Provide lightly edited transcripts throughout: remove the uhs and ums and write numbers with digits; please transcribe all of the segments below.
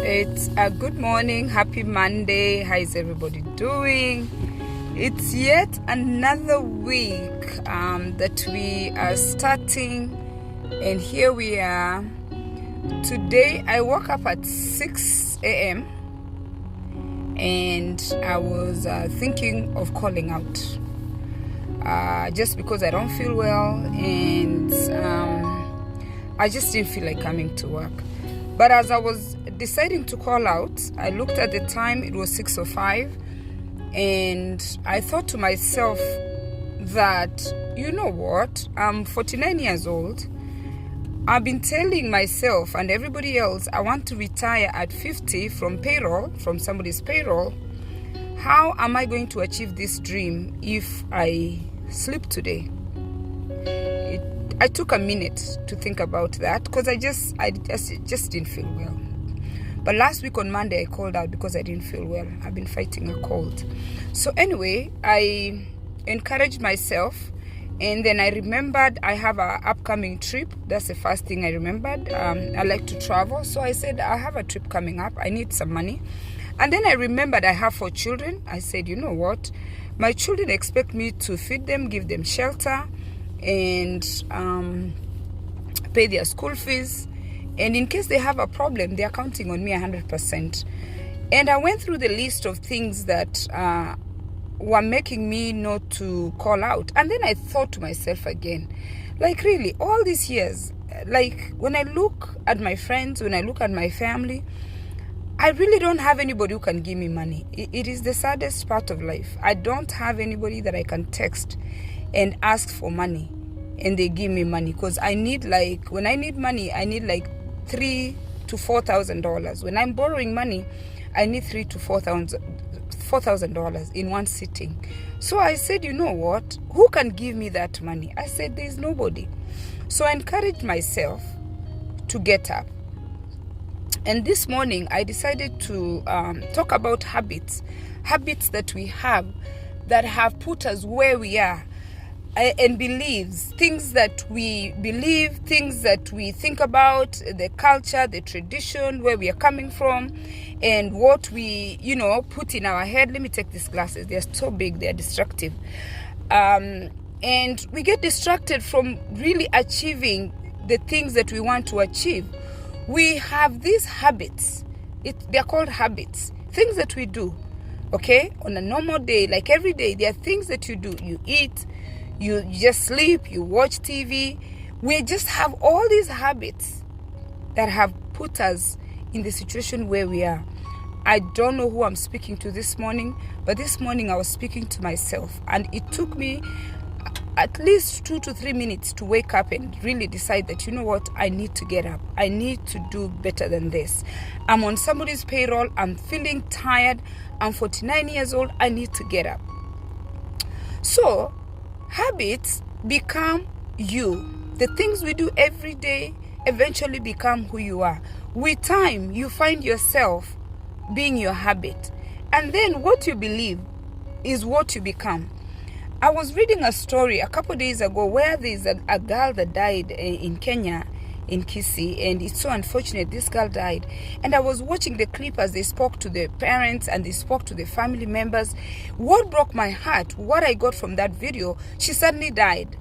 It's a good morning, happy Monday. How is everybody doing? It's yet another week that we are starting, and here we are. Today I woke up at 6 a.m. and I was thinking of calling out just because I don't feel well, and I just didn't feel like coming to work. But as I was deciding to call out, I looked at the time, it was 6:05, and I thought to myself that, you know what, I'm 49 years old. I've been telling myself and everybody else I want to retire at 50 from somebody's payroll. How am I going to achieve this dream if I sleep today? I took a minute to think about that because I just didn't feel well. But last week on Monday I called out because I didn't feel well. I've been fighting a cold. So anyway, I encouraged myself, and then I remembered I have an upcoming trip. That's the first thing I remembered. I like to travel, so I said I have a trip coming up. I need some money. And then I remembered I have 4 children. I said, you know what? My children expect me to feed them, give them shelter, and pay their school fees. And in case they have a problem, they are counting on me 100%. And I went through the list of things that were making me not to call out. And then I thought to myself again, like, really, all these years, like, when I look at my friends, when I look at my family, I really don't have anybody who can give me money. It is the saddest part of life. I don't have anybody that I can text and ask for money and they give me money, because I need, like, when I need money, I need like $3,000 to $4,000. When I'm borrowing money, I need $3,000 to $4,000 in one sitting. So I said, you know what, who can give me that money? I said, there's nobody. So I encouraged myself to get up. And this morning I decided to talk about habits that we have that have put us where we are, and beliefs, things that we believe, things that we think about, the culture, the tradition, where we are coming from, and what we, put in our head. Let me take these glasses. They're so big, they're destructive. And we get distracted from really achieving the things that we want to achieve. We have these habits. They're called habits. Things that we do, okay? On a normal day, like every day, there are things that you do. You eat, you just sleep, you watch TV. We just have all these habits that have put us in the situation where we are. I don't know who I'm speaking to this morning, but this morning I was speaking to myself, and it took me at least 2 to 3 minutes to wake up and really decide that, you know what, I need to get up. I need to do better than this. I'm on somebody's payroll. I'm feeling tired. I'm 49 years old. I need to get up. So habits become you. The things we do every day eventually become who you are. With time, you find yourself being your habit. And then what you believe is what you become. I was reading a story a couple days ago where there's a girl that died in Kenya, in Kisii, and it's so unfortunate. This girl died, and I was watching the clip as they spoke to the parents and they spoke to the family members. What broke my heart, what I got from that video, she suddenly died.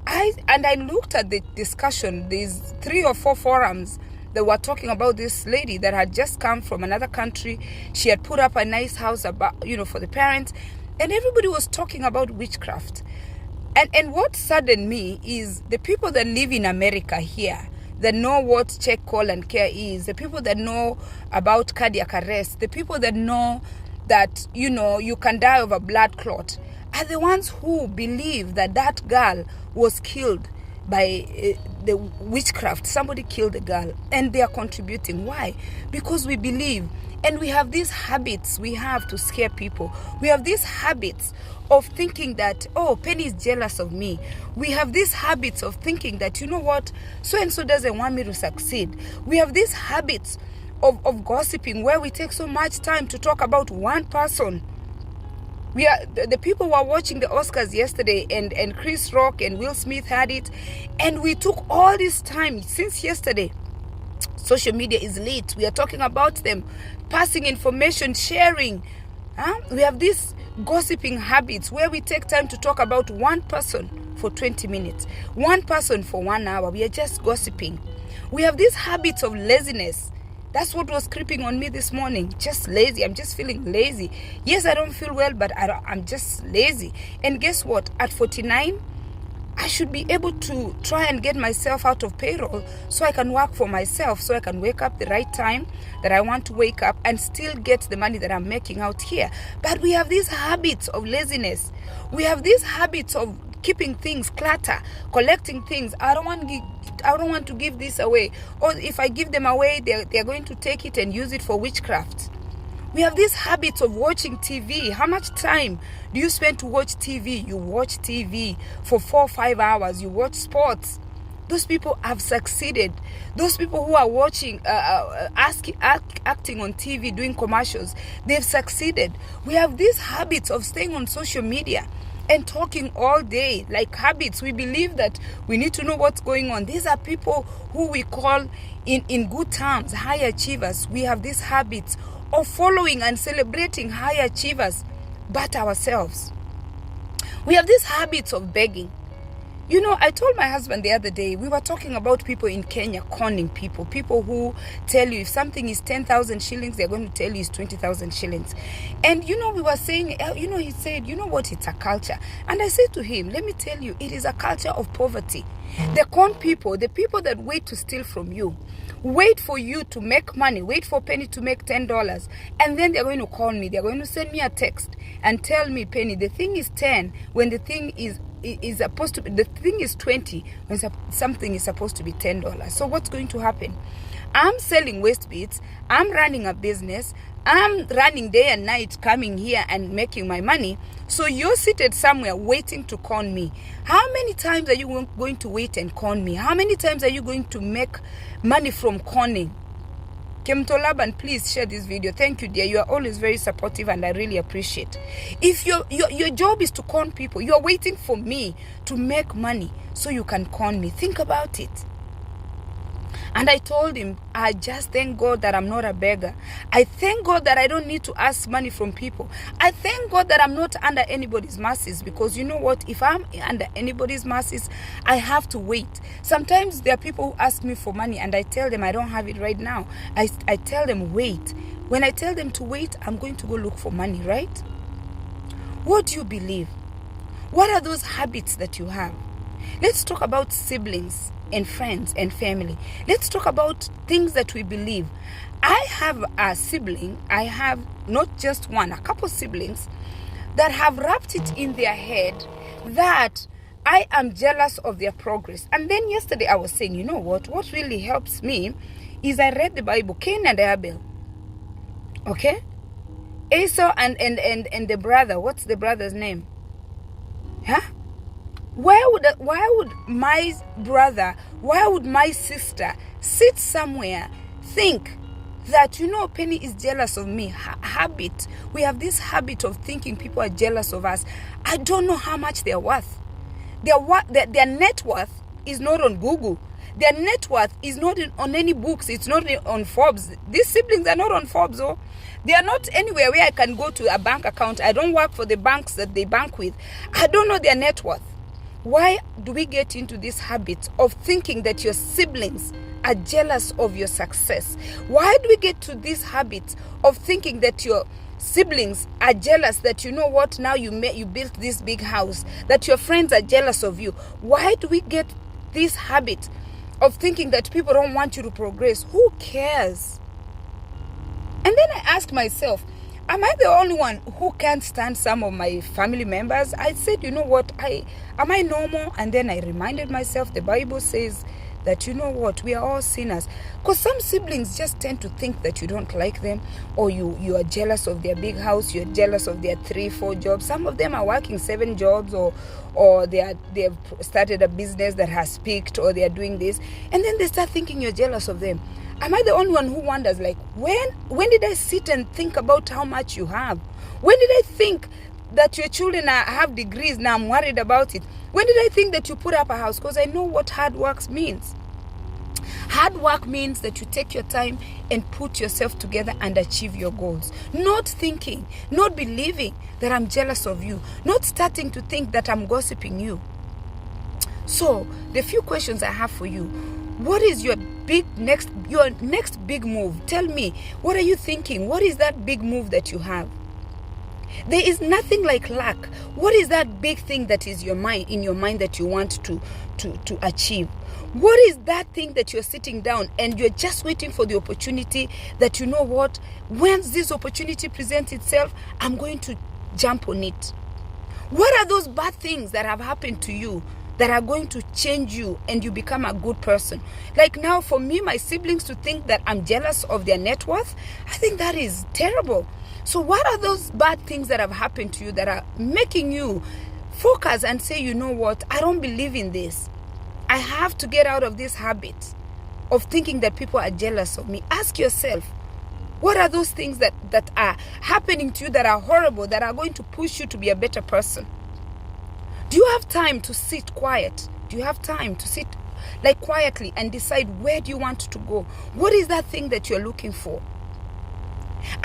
I looked at the discussion. There's 3 or 4 forums that were talking about this lady that had just come from another country. She had put up a nice house for the parents, and everybody was talking about witchcraft. And what saddened me is the people that live in America here, that know what check, call, and care is, the people that know about cardiac arrest, the people that know that, you can die of a blood clot, are the ones who believe that that girl was killed by the witchcraft. Somebody killed the girl, and they are contributing. Why? Because we believe. And we have these habits we have to scare people. We have these habits of thinking that, oh, Penny is jealous of me. We have these habits of thinking that, you know what, so-and-so doesn't want me to succeed. We have these habits of gossiping, where we take so much time to talk about one person. We are the people were watching the Oscars yesterday, and Chris Rock and Will Smith had it, and we took all this time since yesterday Social media is lit. We are talking about them, passing information, sharing. We have these gossiping habits where we take time to talk about one person for 20 minutes, one person for 1 hour. We are just gossiping. We have these habits of laziness. That's what was creeping on me this morning. Just lazy. I'm just feeling lazy. Yes, I don't feel well, but I'm just lazy. And guess what? At 49, I should be able to try and get myself out of payroll so I can work for myself, so I can wake up the right time that I want to wake up and still get the money that I'm making out here. But we have these habits of laziness. We have these habits of keeping things clutter, collecting things. I don't want to give this away. Or if I give them away, they're going to take it and use it for witchcraft. We have these habits of watching TV. How much time do you spend to watch TV? You watch TV for 4 or 5 hours. You watch sports. Those people have succeeded. Those people who are watching, acting on TV, doing commercials, they've succeeded. We have these habits of staying on social media and talking all day, like habits. We believe that we need to know what's going on. These are people who we call, in good terms, high achievers. We have these habits of following and celebrating high achievers, but ourselves. We have these habits of begging. You know, I told my husband the other day, we were talking about people in Kenya conning people who tell you if something is 10,000 shillings, they're going to tell you it's 20,000 shillings. And, you know, we were saying, he said, you know what, it's a culture. And I said to him, let me tell you, it is a culture of poverty. The con people, the people that wait to steal from you, wait for you to make money, wait for Penny to make $10, and then they're going to call me, they're going to send me a text and tell me, Penny, the thing is 10 when the thing is supposed to be, the thing is 20 when something is supposed to be $10. So what's going to happen? I'm selling waste beads, I'm running a business, I'm running day and night, coming here and making my money. So you're seated somewhere waiting to con me. How many times are you going to wait and con me? How many times are you going to make money from conning? Kemtolaban, please share this video. Thank you, dear. You are always very supportive and I really appreciate. If your job is to con people, you are waiting for me to make money so you can con me. Think about it. And I told him, I just thank God that I'm not a beggar. I thank God that I don't need to ask money from people. I thank God that I'm not under anybody's mercies, because you know what? If I'm under anybody's mercies, I have to wait. Sometimes there are people who ask me for money and I tell them I don't have it right now. I tell them wait. When I tell them to wait, I'm going to go look for money, right? What do you believe? What are those habits that you have? Let's talk about siblings and friends and family. Let's talk about things that we believe. I have a sibling, I have not just one, a couple siblings that have wrapped it in their head that I am jealous of their progress. And then yesterday I was saying, you know what really helps me is I read the Bible, Cain and Abel. Okay? Esau and the brother, what's the brother's name? Huh? Why would my brother, why would my sister sit somewhere, think that, you know, Penny is jealous of me? Habit. We have this habit of thinking people are jealous of us. I don't know how much they're worth. Their net worth is not on Google. Their net worth is not on any books. It's not on Forbes. These siblings are not on Forbes. Oh, they are not anywhere where I can go to a bank account. I don't work for the banks that they bank with. I don't know their net worth. Why do we get into this habit of thinking that your siblings are jealous of your success? Why do we get to this habit of thinking that your siblings are jealous that, you know what, now you built this big house, that your friends are jealous of you? Why do we get this habit of thinking that people don't want you to progress? Who cares? And then I ask myself, am I the only one who can't stand some of my family members? I said, you know what, am I normal? And then I reminded myself, the Bible says that, you know what, we are all sinners. Because some siblings just tend to think that you don't like them, or you are jealous of their big house, you're jealous of their 3-4 jobs. Some of them are working 7 jobs, or they have started a business that has peaked, or they are doing this. And then they start thinking you're jealous of them. Am I the only one who wonders, like, when did I sit and think about how much you have? When did I think that your children have degrees? Now I'm worried about it. When did I think that you put up a house? Because I know what hard work means. Hard work means that you take your time and put yourself together and achieve your goals. Not thinking, not believing that I'm jealous of you, not starting to think that I'm gossiping you. So, the few questions I have for you: what is your next big move? Tell me, what are you thinking? What is that big move that you have? There is nothing like luck. What is that big thing that is in your mind that you want to achieve? What is that thing that you're sitting down and you're just waiting for the opportunity that, you know what, once this opportunity presents itself, I'm going to jump on it? What are those bad things that have happened to you that are going to change you and you become a good person? Like now, for me, my siblings to think that I'm jealous of their net worth, I think that is terrible. So what are those bad things that have happened to you that are making you focus and say, you know what, I don't believe in this. I have to get out of this habit of thinking that people are jealous of me. Ask yourself, what are those things that are happening to you that are horrible, that are going to push you to be a better person? Do you have time to sit quiet? Do you have time to sit like quietly and decide, where do you want to go? What is that thing that you're looking for?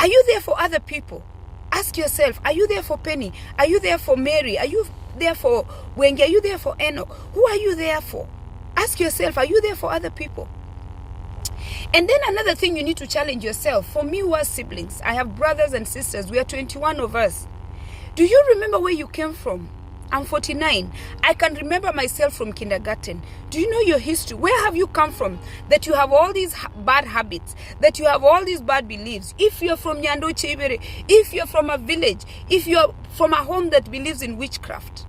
Are you there for other people? Ask yourself, are you there for Penny? Are you there for Mary? Are you there for Wenge? Are you there for Enoch? Who are you there for? Ask yourself, are you there for other people? And then another thing, you need to challenge yourself. For me, who are siblings, I have brothers and sisters. We are 21 of us. Do you remember where you came from? I'm 49. I can remember myself from kindergarten. Do you know your history? Where have you come from that you have all these bad habits, that you have all these bad beliefs? If you're from Nyando Chebere, if you're from a village, if you're from a home that believes in witchcraft,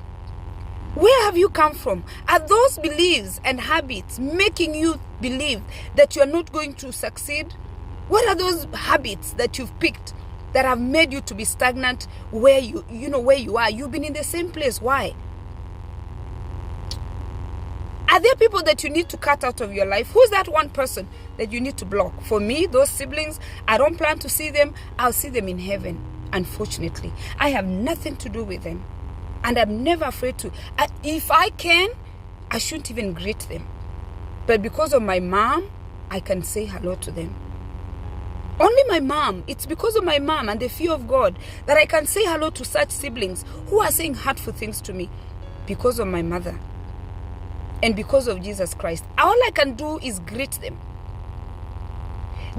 where have you come from? Are those beliefs and habits making you believe that you're not going to succeed? What are those habits that you've picked that have made you to be stagnant where where you are? You've been in the same place. Why? Are there people that you need to cut out of your life? Who's that one person that you need to block? For me, those siblings, I don't plan to see them. I'll see them in heaven. Unfortunately, I have nothing to do with them. And I'm never afraid to. If I can, I shouldn't even greet them. But because of my mom, I can say hello to them. Only my mom. It's because of my mom and the fear of God that I can say hello to such siblings who are saying hurtful things to me. Because of my mother and because of Jesus Christ. All I can do is greet them.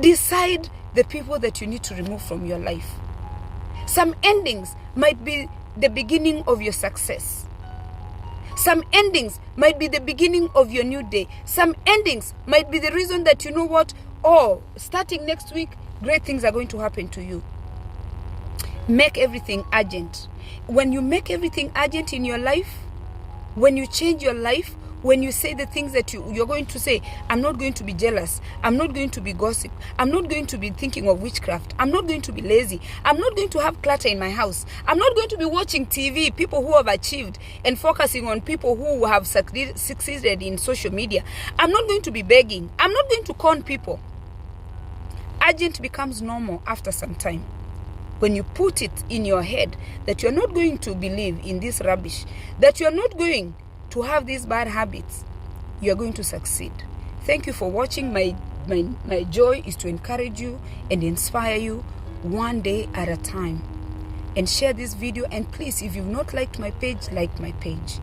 Decide the people that you need to remove from your life. Some endings might be the beginning of your success. Some endings might be the beginning of your new day. Some endings might be the reason that, you know what, starting next week, great things are going to happen to you. Make everything urgent. When you make everything urgent in your life, when you change your life, when you say the things that you're going to say, I'm not going to be jealous, I'm not going to be gossip, I'm not going to be thinking of witchcraft, I'm not going to be lazy, I'm not going to have clutter in my house, I'm not going to be watching TV, people who have achieved, and focusing on people who have succeeded in social media. I'm not going to be begging, I'm not going to con people. Urgent becomes normal after some time. When you put it in your head that you're not going to believe in this rubbish, that you're not going to have these bad habits, you're going to succeed. Thank you for watching. My joy is to encourage you and inspire you one day at a time. And share this video, and please, if you've not liked my page, like my page,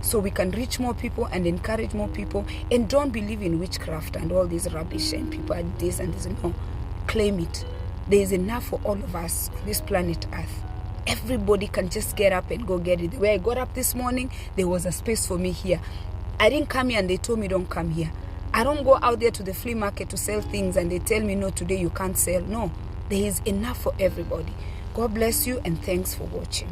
so we can reach more people and encourage more people. And don't believe in witchcraft and all this rubbish and people are this and this. No, claim it. There is enough for all of us on this planet Earth. Everybody can just get up and go get it. The way I got up this morning, there was a space for me here. I didn't come here and they told me don't come here. I don't go out there to the flea market to sell things and they tell me, no, today you can't sell. No, there is enough for everybody. God bless you and thanks for watching.